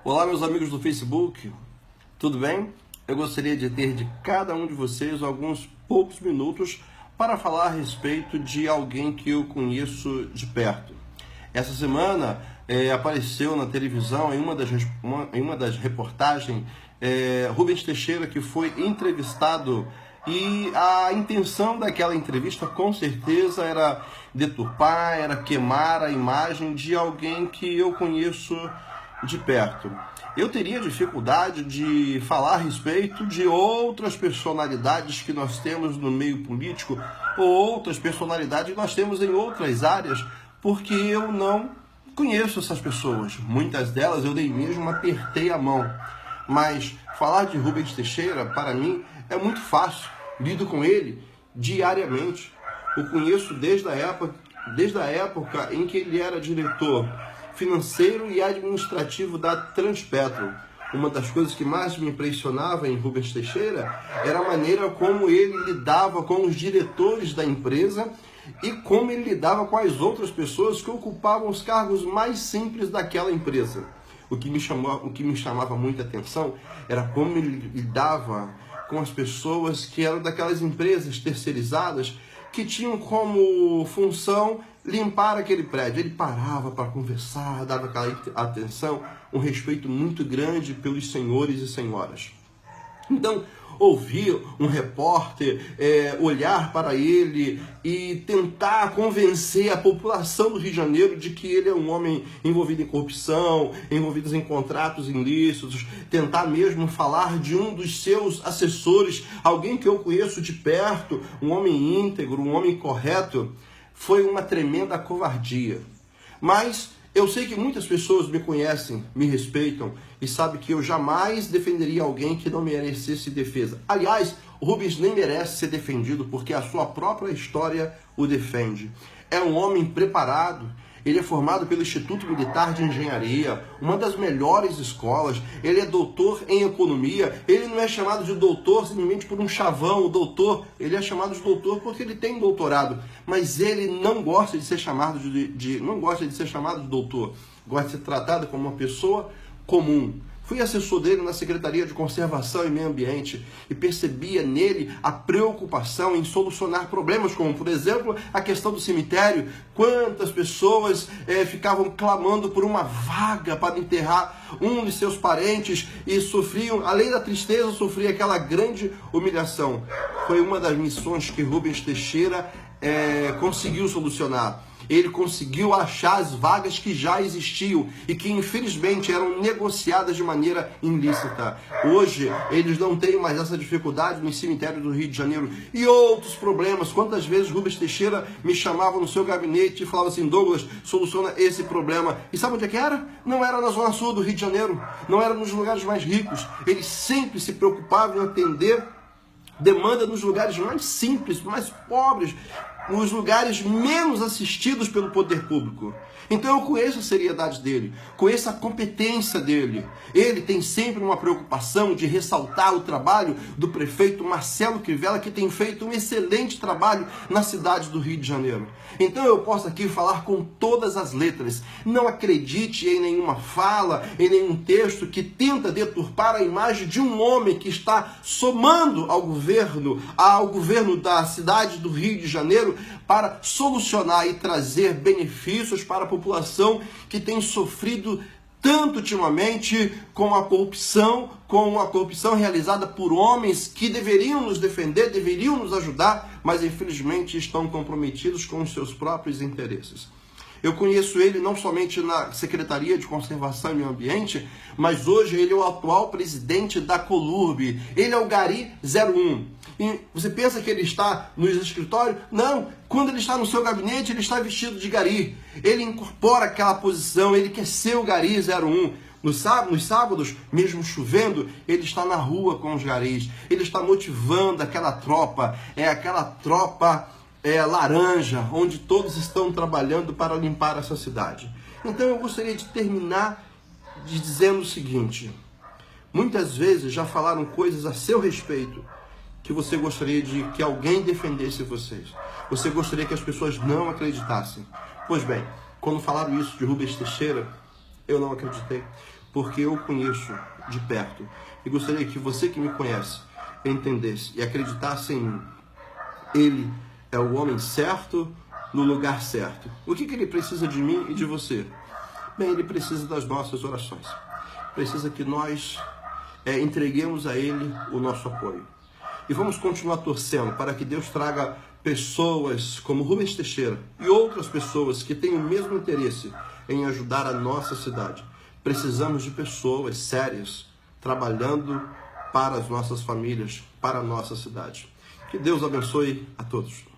Olá, meus amigos do Facebook, tudo bem? Eu gostaria de ter de cada um de vocês alguns poucos minutos para falar a respeito de alguém que eu conheço de perto. Essa semana apareceu na televisão, em uma das reportagens, Rubens Teixeira, que foi entrevistado, e a intenção daquela entrevista com certeza era deturpar, era queimar a imagem de alguém que eu conheço de perto. Eu teria dificuldade de falar a respeito de outras personalidades que nós temos no meio político ou outras personalidades que nós temos em outras áreas, porque eu não conheço essas pessoas. Muitas delas eu nem mesmo apertei a mão. Mas falar de Rubens Teixeira, para mim, é muito fácil. Lido com ele diariamente. O conheço desde a época em que ele era diretor financeiro e administrativo da Transpetro. Uma das coisas que mais me impressionava em Rubens Teixeira era a maneira como ele lidava com os diretores da empresa e como ele lidava com as outras pessoas que ocupavam os cargos mais simples daquela empresa. O que me chamava muita atenção era como ele lidava com as pessoas que eram daquelas empresas terceirizadas que tinham como função limpar aquele prédio. Ele parava para conversar, dava aquela atenção, um respeito muito grande pelos senhores e senhoras. Então, ouvir um repórter olhar para ele e tentar convencer a população do Rio de Janeiro de que ele é um homem envolvido em corrupção, envolvido em contratos ilícitos, tentar mesmo falar de um dos seus assessores, alguém que eu conheço de perto, um homem íntegro, um homem correto, foi uma tremenda covardia. Mas eu sei que muitas pessoas me conhecem, me respeitam e sabem que eu jamais defenderia alguém que não merecesse defesa. Aliás, o Rubens nem merece ser defendido porque a sua própria história o defende. É um homem preparado. Ele é formado pelo Instituto Militar de Engenharia, uma das melhores escolas. Ele é doutor em economia. Ele não é chamado de doutor simplesmente por um chavão, o doutor. Ele é chamado de doutor porque ele tem doutorado. Mas ele não gosta de ser chamado não gosta de ser chamado de doutor. Gosta de ser tratado como uma pessoa comum. Fui assessor dele na Secretaria de Conservação e Meio Ambiente e percebia nele a preocupação em solucionar problemas, como, por exemplo, a questão do cemitério. Quantas pessoas ficavam clamando por uma vaga para enterrar um de seus parentes e sofriam, além da tristeza, sofriam aquela grande humilhação. Foi uma das missões que Rubens Teixeira conseguiu solucionar. Ele conseguiu achar as vagas que já existiam e que infelizmente eram negociadas de maneira ilícita. Hoje eles não têm mais essa dificuldade no cemitério do Rio de Janeiro e outros problemas. Quantas vezes Rubens Teixeira me chamava no seu gabinete e falava assim: Douglas, soluciona esse problema. E sabe onde é que era? Não era na zona sul do Rio de Janeiro, não era nos lugares mais ricos. Ele sempre se preocupava em atender demanda nos lugares mais simples, mais pobres, nos lugares menos assistidos pelo poder público. Então eu conheço a seriedade dele, conheço a competência dele. Ele tem sempre uma preocupação de ressaltar o trabalho do prefeito Marcelo Crivella, que tem feito um excelente trabalho na cidade do Rio de Janeiro. Então eu posso aqui falar com todas as letras. Não acredite em nenhuma fala, em nenhum texto que tenta deturpar a imagem de um homem que está somando ao governo da cidade do Rio de Janeiro para solucionar e trazer benefícios para a população que tem sofrido tanto ultimamente com a corrupção realizada por homens que deveriam nos defender, deveriam nos ajudar, mas infelizmente estão comprometidos com os seus próprios interesses. Eu conheço ele não somente na Secretaria de Conservação e Meio Ambiente, mas hoje ele é o atual presidente da Colurb. Ele é o Gari 01. E você pensa que ele está no escritório? Não. Quando ele está no seu gabinete, ele está vestido de Gari. Ele incorpora aquela posição, ele quer ser o Gari 01. Nos sábados, mesmo chovendo, ele está na rua com os garis. Ele está motivando aquela tropa, laranja, onde todos estão trabalhando para limpar essa cidade. Então eu gostaria de terminar dizendo o seguinte: muitas vezes já falaram coisas a seu respeito que você gostaria de que alguém defendesse vocês. Você gostaria que as pessoas não acreditassem. Pois bem, quando falaram isso de Rubens Teixeira, eu não acreditei. porque eu o conheço de perto. E gostaria que você que me conhece entendesse e acreditasse em mim. Ele é o homem certo no lugar certo. O que ele precisa de mim e de você? Bem, ele precisa das nossas orações. Precisa que nós entreguemos a ele o nosso apoio. E vamos continuar torcendo para que Deus traga pessoas como Rubens Teixeira e outras pessoas que têm o mesmo interesse em ajudar a nossa cidade. Precisamos de pessoas sérias trabalhando para as nossas famílias, para a nossa cidade. Que Deus abençoe a todos.